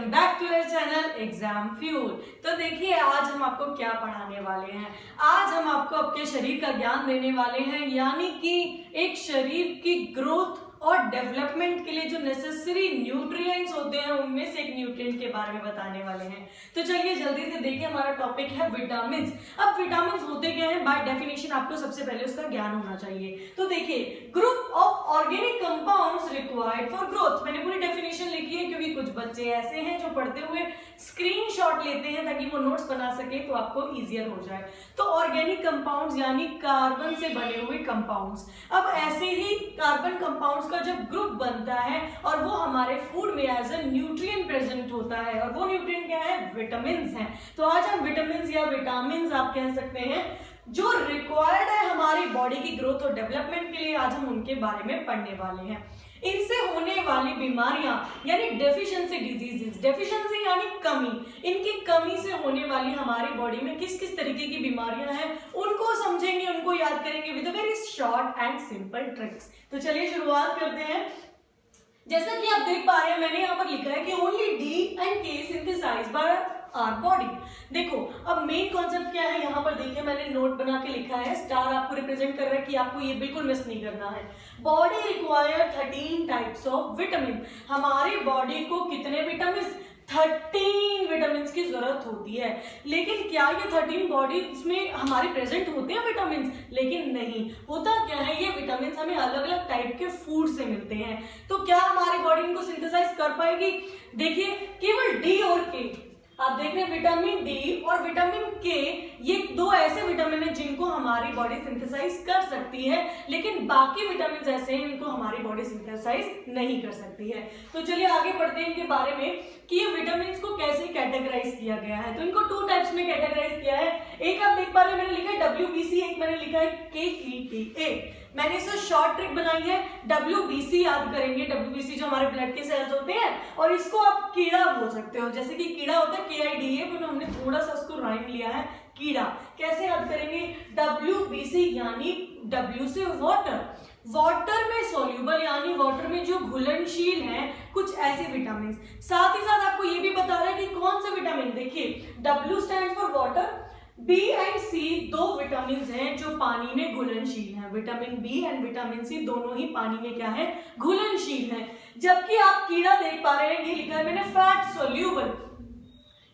Welcome back to your channel exam fuel. तो देखिए आज हम आपको क्या पढ़ाने वाले हैं। आज हम आपको आपके शरीर का ज्ञान देने वाले हैं, यानी कि एक शरीर की ग्रोथ और डेवलपमेंट के लिए जो नेसेसरी न्यूट्रिएंट्स होते हैं उनमें से एक न्यूट्रिएंट के बारे में बताने वाले हैं। तो चलिए जल्दी से देखिए, हमारा टॉपिक है विटामिन्स। अब विटामिन्स होते क्या हैं, बाय डेफिनेशन आपको सबसे पहले उसका ज्ञान होना चाहिए। तो देखिए, group of organic compounds required for growth. मैंने पूरी डेफिनेशन लिखी है क्योंकि कुछ बच्चे ऐसे हैं जो पढ़ते हुए स्क्रीनशॉट लेते हैं ताकि वो नोट्स बना सके तो आपको इजियर हो जाए। तो ऑर्गेनिक कंपाउंड्स यानी कार्बन से बने हुए कंपाउंड्स। अब ऐसे ही कार्बन कंपाउंड्स का जब ग्रुप बनता है और वो हमारे फूड में एज अ न्यूट्रिएंट प्रेजेंट होता है, और वो न्यूट्रिएंट क्या है, विटामिन्स हैं। तो आज हम विटामिन्स या विटामिन्स आप कह सकते हैं जो रिक्वायर्ड है हमारी बॉडी की ग्रोथ और डेवलपमेंट के लिए, आज हम उनके बारे में पढ़ने वाले हैं। इनसे होने वाली बीमारियां यानी डेफिशिएंसी डिजीजेस, डेफिशिएंसी यानी कमी, इनकी कमी से होने वाली हमारी बॉडी में किस किस तरीके की बीमारियां हैं उनको समझेंगे, उनको याद करेंगे with a very short and simple tricks. तो चलिए शुरुआत करते हैं। जैसा कि आप देख पा रहे हैं, मैंने यहाँ पर लिखा है कि ओनली डी एंड के सिंथेसाइज्ड बाय आवर बॉडी। देखो अब मेन कॉन्सेप्ट क्या है, यहाँ पर देखिए मैंने नोट बना के लिखा है, स्टार आपको रिप्रेजेंट कर रहा है कि आपको ये बिल्कुल मिस नहीं करना है। Body require 13 types of vitamin. हमारी बॉडी को कितने विटामिन, 13 विटामिन की जरूरत होती है। लेकिन क्या ये 13 बॉडी में हमारे प्रेजेंट होते हैं विटामिन? लेकिन नहीं होता। क्या है, ये विटामिन हमें अलग अलग टाइप के फूड से मिलते हैं। तो क्या हमारी बॉडी इनको सिंथेसाइज कर पाएगी? देखिए केवल डी और के, आप देख रहे हैं विटामिन डी और विटामिन के, ये दो ऐसे विटामिन हैं जिनको हमारी बॉडी सिंथेसाइज कर सकती है, लेकिन बाकी विटामिन ऐसे हैं इनको हमारी बॉडी सिंथेसाइज नहीं कर सकती है। तो चलिए आगे बढ़ते हैं इनके बारे में कि ये विटामिन को कैसे कैटेगराइज किया गया है। तो इनको 2 टाइप्स में कैटेगराइज किया है। एक आप देख पा रहे हैं, मैंने लिखा है WBC, एक मैंने लिखा है KETA। मैंने इसे शॉर्ट ट्रिक बनाई है, WBC याद करेंगे, WBC जो हमारे ब्लड के सेल्स होते हैं, और इसको आप कीड़ा बोल सकते हो। जैसे कि कीड़ा होता है KIDA, पर हमने थोड़ा सा उसको राइम लिया है कीड़ा। कैसे याद करेंगे, WBC यानी W से वाटर, वाटर में सोल्यूबल यानी वाटर में जो घुलनशील है कुछ ऐसे विटामिन। साथ ही साथ आपको ये भी बता रहा है कि कौन से विटामिन। देखिए W stand for water, B and C दो विटामिन हैं जो पानी में घुलनशील हैं। Vitamin B and vitamin C दोनों ही पानी में क्या है, घुलनशील हैं। जबकि आप कीड़ा देख पा रहे हैं, ये लिखा है मैंने फैट सोल्यूबल।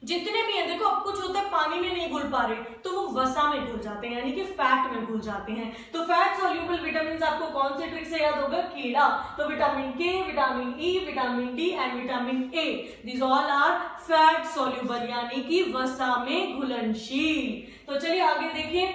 जितने भी हैं, देखो अब कुछ होता है पानी में नहीं घुल पा रहे तो वो वसा में घुल जाते हैं, यानी कि फैट में घुल जाते हैं। तो फैट सोल्यूबल विटामिन आपको कौन से ट्रिक से याद होगा, कीड़ा। तो vitamin K, vitamin E, vitamin D and vitamin A, this all are fat soluble यानी कि वसा में घुलनशील। तो चलिए आगे देखिए,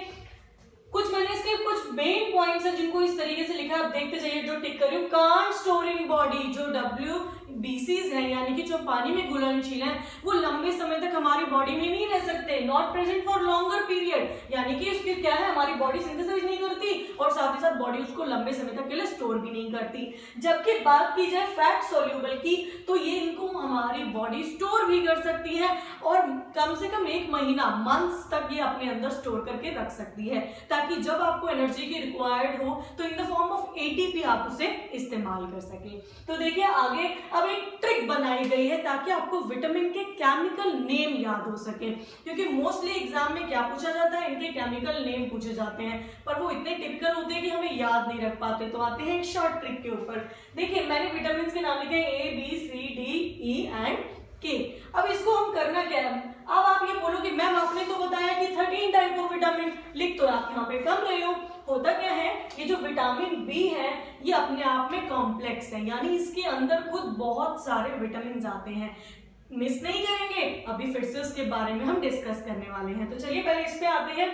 कुछ मैंने इसके कुछ मेन पॉइंट्स हैं जिनको इस तरीके से लिखा है, आप देखते जाइए जो टिक कर रही हूं। कांट स्टोर इन बॉडी, जो WBCs हैं यानी कि जो पानी में घुलनशील हैं, वो लंबे समय तक हमारी बॉडी में नहीं रह सकते। Not present for longer period, यानी कि उसकी क्या है, हमारी बॉडी सिंथेसाइज नहीं करती और साथ ही साथ बॉडी उसको लंबे समय तक के लिए स्टोर भी नहीं करती। जबकि बात की जाए फैट सोल्यूबल की, तो ये इनको हमारी बॉडी स्टोर भी कर सकती है और कम से कम 1 महीना, मंथ्स तक ये अपने अंदर स्टोर करके रख सकती है, ताकि जब आपको एनर्जी की रिक्वायर्ड हो तो in the form of ATP आप उसे इस्तेमाल कर सके। तो देखिए आगे अब एक ट्रिक बनाई गई है ताकि आपको विटामिन के केमिकल नेम याद हो सके, क्योंकि मोस्टली एग्जाम में क्या पूछा जाता है, इनके केमिकल नेम पूछे जाते हैं, पर वो इतने टिपिकल होते हैं कि हमें याद नहीं रख पाते। तो आते हैं एक शॉर्ट ट्रिक के ऊपर। देखिए मैंने विटामिन के नाम लिखे ABCDE एंड के। अब इसको हम करना क्या है, अब आप ये बोलो कि मैम आपने तो बताया कि 13 टाइप ऑफ विटामिन, लिख तो आप यहाँ पे कम रहे हो। होता क्या है, ये जो विटामिन बी है ये अपने आप में कॉम्प्लेक्स है, यानी इसके अंदर खुद बहुत सारे विटामिन आते हैं। मिस नहीं करेंगे, अभी फिर से उसके बारे में हम डिस्कस करने वाले हैं। तो चलिए पहले इस पे आते हैं।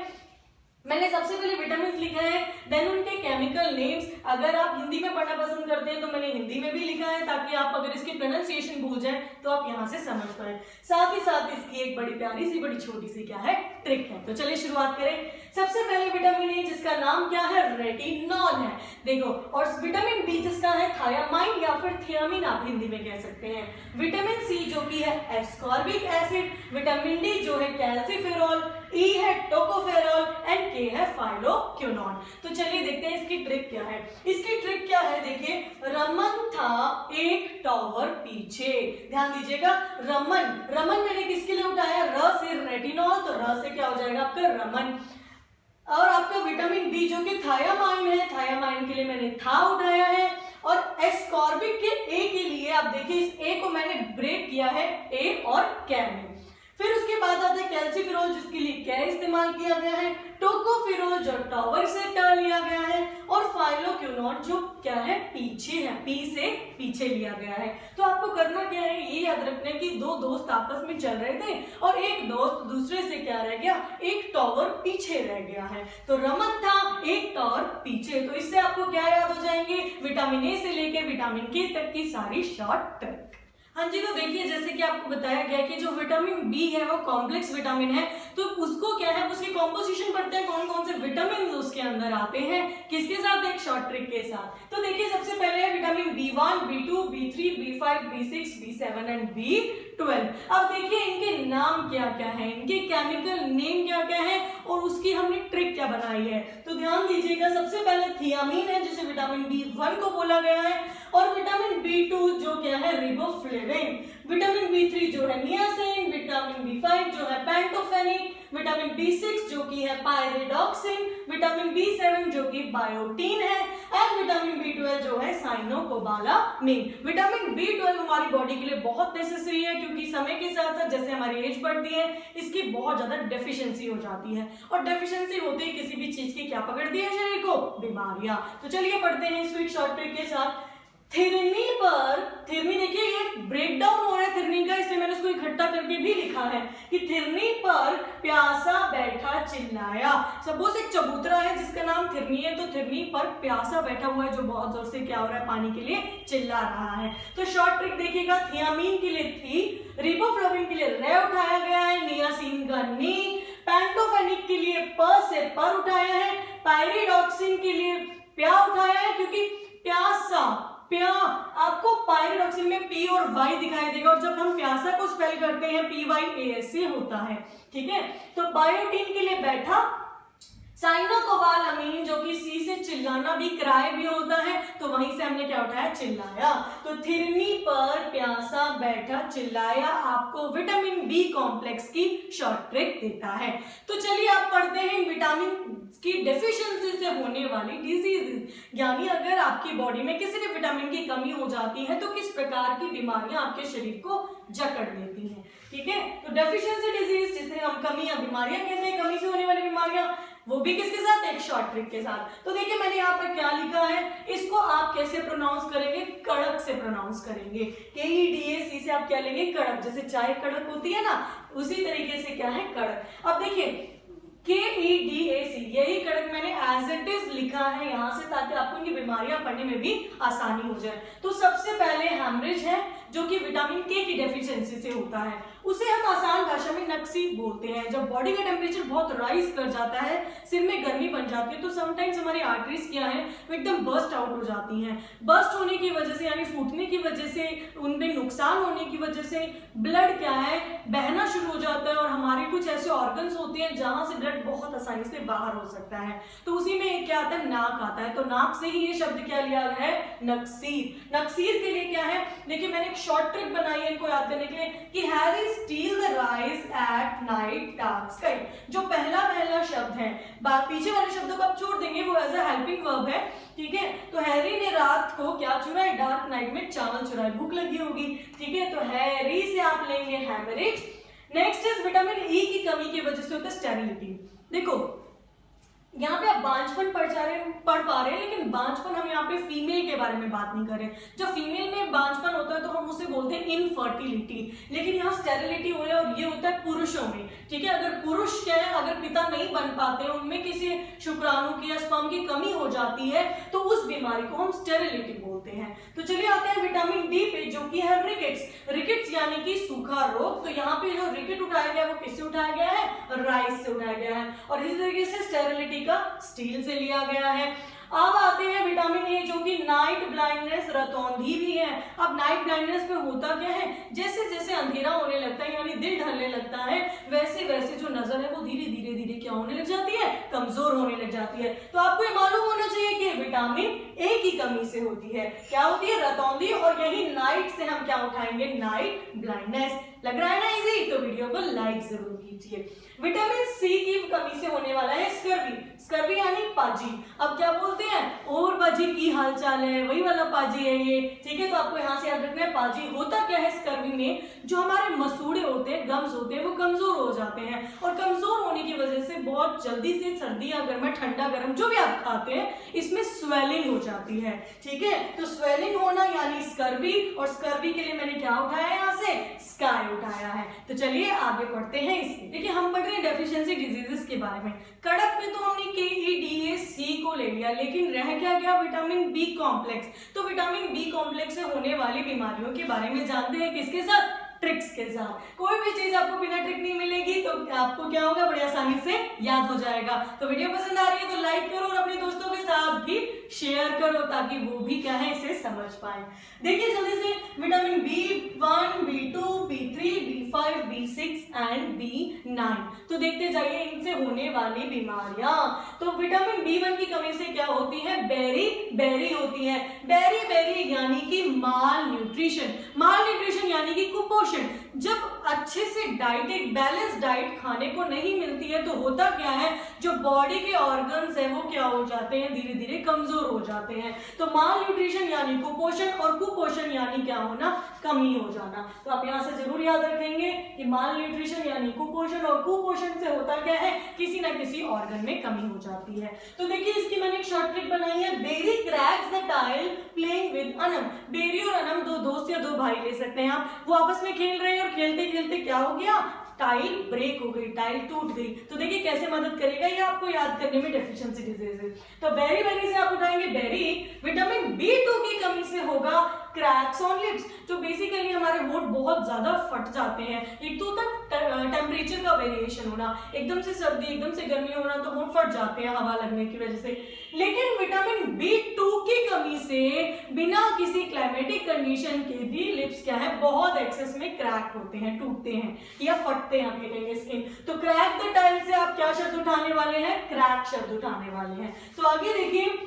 मैंने सबसे पहले विटामिन लिखा है, देन उनके केमिकल नेम्स। अगर आप हिंदी में पढ़ना पसंद करते हैं तो मैंने हिंदी में भी लिखा है, ताकि आप अगर इसकी प्रोनाउंसिएशन भूल जाए तो आप यहाँ से समझ पाए। साथ ही साथ इसकी एक बड़ी प्यारी सी बड़ी छोटी सी क्या है, ट्रिक है। तो चलिए शुरुआत करें। सबसे पहले विटामिन ए जिसका नाम क्या है, रेटिनॉल है। देखो, और विटामिन बी जिसका है थायामाइन या फिर थियामिन आप हिंदी में कह सकते हैं। विटामिन सी जो कि है एस्कॉर्बिक एसिड, विटामिन डी जो है कैल्सीफेरॉल, ई है टोकोफेरॉल एंड के है फाइलोक्विनोन। तो चलिए देखते हैं इसकी ट्रिक क्या है। इसकी ट्रिक क्या है, देखिए, रमन था एक टावर पीछे। ध्यान दीजिएगा, रमन, रमन मैंने किसके लिए उठाया, र से रेटिनॉल, तो र से क्या हो जाएगा आपका रमन। और आपका विटामिन बी जो कि थायामाइन है, थायामाइन के लिए मैंने था उठाया है। और एस्कॉर्बिक के ए के लिए आप देखिए, इस ए को मैंने ब्रेक किया है ए और कै में। फिर उसके बाद आता है कैल्सीफिरोल, जिसके लिए कै इस्तेमाल किया गया है, टोकोफिरोल जो टॉवर से ट लिया गया है, और फाइलोक्विनोन जो क्या है पीछे है, पी से पीछे लिया गया है। तो आपको करना क्या है, ये याद रखना है कि दो दोस्त आपस में चल रहे थे और एक दोस्त दूसरे से क्या रह गया, एक टॉवर पीछे रह गया है। तो रमन था, एक टॉवर पीछे, तो इससे आपको क्या याद हो जाएंगे, विटामिन ए से लेकर विटामिन के तक की सारी शॉर्ट ट्रिक। हाँ जी, तो देखिए जैसे कि आपको बताया गया कि जो विटामिन बी है वो कॉम्प्लेक्स विटामिन है, तो उसको क्या है, उसकी कॉम्पोजिशन पढ़ते हैं, कौन कौन से विटामिन उसके अंदर आते हैं, किसके साथ, एक शॉर्ट ट्रिक के साथ। तो देखिए सबसे पहले है vitamin B1, B2, B3, B5, B6, B7 and B12। अब देखिए इनके नाम क्या क्या है, इनके केमिकल नेम क्या क्या है और उसकी हमने ट्रिक क्या बनाई है। तो ध्यान दीजिएगा, सबसे पहले थियामीन है जिसे विटामिन B1 को बोला गया है, और विटामिन B2 जो क्या है रिबोफ्लेविन, विटामिन B3 जो है नियासिन, विटामिन B5 जो है पैंटोफेनिक, विटामिन B6 जो कि है पायरिडॉक्सिन, विटामिन B7 जो कि बायोटीन है, एंड विटामिन B12 जो है साइनोकोबालामिन। विटामिन B12 हमारी बॉडी के लिए बहुत नेसेसरी है, क्योंकि समय के साथ साथ जैसे हमारी एज बढ़ती है इसकी बहुत ज्यादा डेफिशिएंसी हो जाती है, और डेफिशिएंसी होते ही किसी भी चीज की क्या पकड़ती है शरीर को, बीमारियां। तो चलिए पढ़ते हैं इसको एक शॉर्ट ट्रिक के साथ। थिरनी पर, थिरनी देखिए ये ब्रेक डाउन हो रहा है थिरनी का, इसलिए मैंने उसको इकट्ठा करके भी लिखा है कि थिरनी पर प्यासा बैठा चिल्लाया। सपोज एक चबूतरा है जिसका नाम थिरनी है, तो थिरनी पर प्यासा बैठा हुआ है जो बहुत जोर से क्या हो रहा है, पानी के लिए चिल्ला रहा है। तो शॉर्ट ट्रिक देखिएगा, थियामीन के लिए थी, रिबोफ्लाविन के लिए रे उठाया गया है, नियासिन का नी, पैंटोफेनिक के लिए प से पर उठाया है, पायरिडॉक्सिन के लिए प्या उठाया है, क्योंकि प्यासा, प्या आपको पायरिडॉक्सिन में पी और वाई दिखाई देगा, और जब हम प्यासा को स्पेल करते हैं PYAS से होता है, ठीक है। तो बायोटीन के लिए बैठा, साइनोकोबालामिन जो कि सी से चिल्लाना भी, क्राई भी होता है, तो वहीं से हमने क्या उठाया, चिल्लाया। तो थिरनी पर प्यासा बैठा चिल्लाया आपको विटामिन बी कॉम्प्लेक्स की शॉर्ट ट्रिक देता है। तो चलिए आप पढ़ते हैं विटामिन की डेफिशिएंसी से होने वाली डिजीज, यानी अगर आपकी बॉडी में किसी भी विटामिन की कमी हो जाती है तो किस प्रकार की बीमारियां आपके शरीर को जकड़ देती हैं, ठीक है। तो डेफिशिएंसी डिजीज जिसे हम कमी या बीमारियां कहते हैं, कमी से होने वाली बीमारियां, वो भी किसके साथ, एक शॉर्ट ट्रिक के साथ। तो देखिए मैंने यहाँ पर क्या लिखा है, इसको आप कैसे प्रोनाउंस करेंगे, कड़क से प्रोनाउंस करेंगे, KEDAC से आप क्या लेंगे, कड़क, जैसे चाय कड़क होती है ना, उसी तरीके से क्या है, कड़क। अब देखिए KEDAC, यही कड़क मैंने एज इट इज लिखा है यहाँ से, ताकि आपको इनकी बीमारियां पढ़ने में भी आसानी हो जाए। तो सबसे पहले हेमरेज है जो कि विटामिन के की डेफिशिएंसी से होता है, उसे हम आसान भाषा में नक्सी बोलते हैं। जब बॉडी का टेम्परेचर बहुत राइज कर जाता है, सिर में गर्मी बन जाती है, तो समटाइम्स हमारी आर्टरीज क्या है, वो एकदम बर्स्ट आउट हो जाती हैं। बर्स्ट होने की वजह से यानी फूटने की वजह से, उनमें नुकसान होने की वजह से ब्लड क्या है, बहना शुरू हो जाता है, और हमारे कुछ ऐसे ऑर्गन्स होते हैं जहां से ब्लड बहुत आसानी से बाहर हो सकता है। तो उसी में क्या आता है, नाक आता है, तो नाक से ही ये शब्द क्या लिया गया है, नक्सीर। नक्सीर के लिए क्या है, देखिए मैंने एक शॉर्ट ट्रिक बनाई है इनको याद करने के लिए, कि Harry steel the rise at night dark sky. जो पहला शब्द है, बात पीछे वाले शब्दों को आप छोड़ देंगे, वो एज अ हेल्पिंग वर्ब है, ठीक है। तो हैरी ने रात को क्या चुराया, डार्क नाइट में चावल चुराए, भूख लगी होगी, ठीक है। तो हैरी से आप लेंगे haemorrhage. Next is vitamin E की कमी की वजह से होता है स्टेरिलिटी। देखो यहाँ पे आप बांझपन पढ़ पा रहे हैं, लेकिन बांझपन हम यहाँ पे फीमेल के बारे में बात नहीं कर रहे। जब फीमेल में बांझपन होता है तो हम उसे बोलते हैं इनफर्टिलिटी, लेकिन यहाँ स्टेरिलिटी हो रहा है, और ये होता है पुरुषों में, ठीक है। अगर पुरुष क्या है, अगर पिता नहीं बन पाते, उनमें किसी शुक्राणु की या स्पर्म की कमी हो जाती है, तो उस बीमारी को हम स्टेरिलिटी बोलते हैं। तो चलिए आते हैं विटामिन डी पे, जो कि है रिकेट्स। रिकेट्स यानी कि सूखा रोग। तो यहाँ पे जो रिकेट उठाया गया वो किससे उठाया गया है, राइस से उठाया गया है, और इसी तरीके से स्टेरिलिटी का स्टील से लिया गया है। अब आते हैं विटामिन ए, जो कि नाइट ब्लाइंडनेस, रतौंधी भी है। अब नाइट ब्लाइंडनेस में होता क्या है, जैसे जैसे अंधेरा होने लगता है यानी दिल ढलने लगता है, वैसे वैसे जो नजर है वो धीरे धीरे धीरे क्या होने लग जाती है, कमजोर होने लग जाती है। तो आपको ये मालूम होना चाहिए कि विटामिन ए की कमी से होती है, क्या होती है, रतौंधी, और यही नाइट से हम क्या उठाएंगे, नाइट ब्लाइंडनेस। लग रहा है ना इजी, तो वीडियो को लाइक जरूर कीजिए। विटामिन सी की कमी से होने वाला है स्कर्वी, स्कर्वी यानी पाजी। अब क्या बोलते हैं, और पाजी की हालचाल है, वही वाला पाजी है ये, ठीक है। तो आपको यहाँ से याद रखना है पाजी होता क्या है स्कर्वी में, जो हमारे मसूड़े होते हैं, गम्स होते हैं, वो कमजोर हो जाते हैं, और कमजोर होने की वजह से बहुत जल्दी से सर्दी या गर्म, ठंडा गर्म जो भी आप खाते हैं, इसमें स्वेलिंग हो जाती है, ठीक है। तो स्वेलिंग होना यानी स्कर्वी, और स्कर्वी के लिए मैंने क्या उठाया है, यहाँ से स्काई उठाया है। तो चलिए आगे पढ़ते हैं इसके। देखिए हम पढ़ रहे हैं डेफिशिएंसी डिजीजेस के बारे में। कड़क में तो हमने KEDA-C को ले लिया, लेकिन रह क्या गया, विटामिन बी कॉम्प्लेक्स। तो विटामिन बी कॉम्प्लेक्स से होने वाली बीमारियों के बारे में जानते हैं, किसके साथ, ट्रिक्स के साथ। कोई भी चीज आपको बिना ट्रिक नहीं मिलेगी, तो आपको क्या होगा, बड़ी आसानी से याद हो जाएगा। तो वीडियो पसंद आ रही है तो लाइक करो और अपने दोस्तों के साथ भी शेयर करो, ताकि वो भी क्या है, इसे समझ पाए। देखिए जल्दी से, vitamin B1, B2, B3, B5, B6 and B9। तो देखते जाइए इनसे होने वाली बीमारियां। तो विटामिन B1 की कमी से क्या होती है, बेरी बेरी होती है। बेरी बेरी यानी कि माल न्यूट्रिशन, माल न्यूट्रिशन यानी कि कुपोषण। जब अच्छे से डाइट, एक बैलेंस डाइट खाने को नहीं मिलती है, तो होता क्या है, जो बॉडी के ऑर्गन्स है वो क्या हो जाते हैं, धीरे धीरे कमजोर हो जाते हैं। तो माल न्यूट्रिशन यानी कुपोषण, और कुपोषण यानी क्या होना, कमी हो जाना। तो आप यहाँ से जरूर याद रखेंगे कि माल न्यूट्रिशन यानी कुपोषण, और कुपोषण से होता क्या है, किसी ना किसी ऑर्गन में कमी हो जाती है। तो देखिए इसकी मैंने एक शॉर्ट ट्रिक बनाई है, berry cracks the tile playing with अनम। बेरी और अनम दो दोस्त या दो भाई ले सकते हैं आप, वो आपस में खेल रहे हैं, और खेलते खेलते क्या हो गया, टाइल ब्रेक हो गई, टाइल टूट गई। तो देखिए कैसे मदद करेगा ये आपको याद करने में डेफिशिएंसी डिजीज। तो बेरी बेरी से आप उठाएंगे बेरी। विटामिन B2 की कमी से होगा क्रैक्स ऑन लिप्स। तो बेसिकली हमारे होंठ बहुत ज्यादा फट जाते हैं। एक तो होता है टेम्परेचर का वेरिएशन होना, एकदम से सर्दी एकदम से गर्मी होना, तो होंठ फट जाते हैं हवा लगने की वजह से। लेकिन विटामिन B2 की कमी से बिना किसी क्लाइमेटिक कंडीशन के भी लिप्स क्या है, बहुत एक्सेस में क्रैक होते हैं, टूटते हैं या फटते हैं, आप ये कहेंगे स्किन। तो क्रैक द टाइल से आप क्या शब्द उठाने वाले हैं, क्रैक शब्द उठाने वाले हैं। तो आगे देखिए,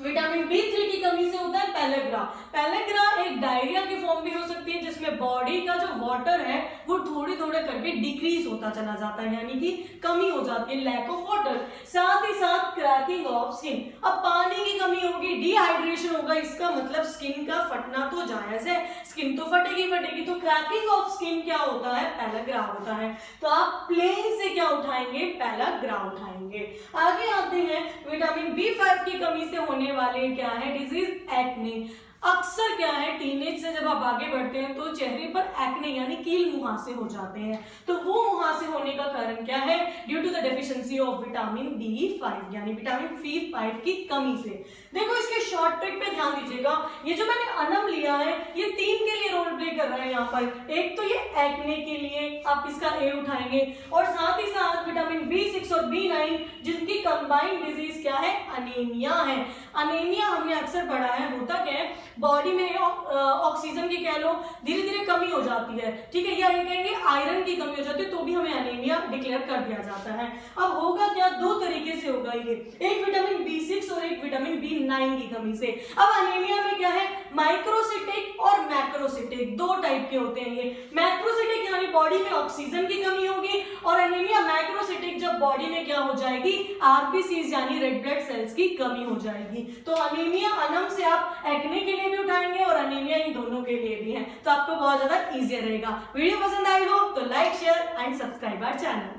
विटामिन B3 की कमी से होता है पेलेग्रा। पेलेग्रा एक डायरिया की फॉर्म भी हो सकती है, जिसमें बॉडी का जो वाटर है वो थोड़े थोड़े करके डिक्रीज होता चला जाता है, यानी कि कमी हो जाती है, लैक ऑफ वाटर। साथ ही साथ क्रैकिंग ऑफ स्किन। अब पानी की कमी होगी, डिहाइड्रेशन होगा, इसका मतलब स्किन का फटना तो जायज है, स्किन तो फटेगी फटेगी। तो क्रैकिंग ऑफ स्किन क्या होता है, पेलेग्रा होता है। तो आप प्लेन से क्या उठाएंगे, पेलेग्रा उठाएंगे। आगे आते हैं, विटामिन B5 की कमी से होने वाले क्या है, डिजीज एक्ने। अक्सर क्या है, टीनेज से जब आप आगे बढ़ते हैं तो चेहरे पर एक्ने यानी कील मुहासे हो जाते हैं। तो वो मुहासे होने का कारण क्या है, due to the deficiency of vitamin B5 यानी विटामिन B5 की कमी से। देखो इसके शॉर्ट ट्रिक पे ध्यान दीजिएगा, ये जो मैंने अनम लिया है ये 3 के लिए रोल प्ले कर रहा है यहाँ पर। एक तो ये एक्ने के लिए आप इसका A उठाएंगे, और साथ ही साथ विटामिन B6 और B9 जिनकी कंबाइंड डिजीज क्या है, अनीमिया है। अनीमिया हमने अक्सर पढ़ा है, होता क्या है, बॉडी में ऑक्सीजन की कह लो धीरे धीरे कमी हो जाती है, ठीक है, या ये कहेंगे आयरन की कमी हो जाती है, तो भी हमें अनीमिया डिक्लेयर कर दिया जाता है। अब होगा क्या, 2 तरीके से होगा ये, एक विटामिन B6 और एक विटामिन B9 की कमी से। अब अनीमिया में क्या है, माइक्रोसिटिक और मैक्रोसिटिक 2 टाइप के होते हैं ये। मैक्रोसिटिक यानी बॉडी में ऑक्सीजन की कमी होगी, और अनीमिया मैक्रोसिटिक जब बॉडी में क्या हो जाएगी, RBCs यानी रेड ब्लड सेल्स की कमी हो जाएगी। तो अनीमिया अनम से आप एक्ने के लिए भी उठाएंगे और अनीमिया इन दोनों के लिए भी है, तो आपको बहुत ज्यादा इजी रहेगा। वीडियो पसंद आई हो तो like share and subscribe our channel.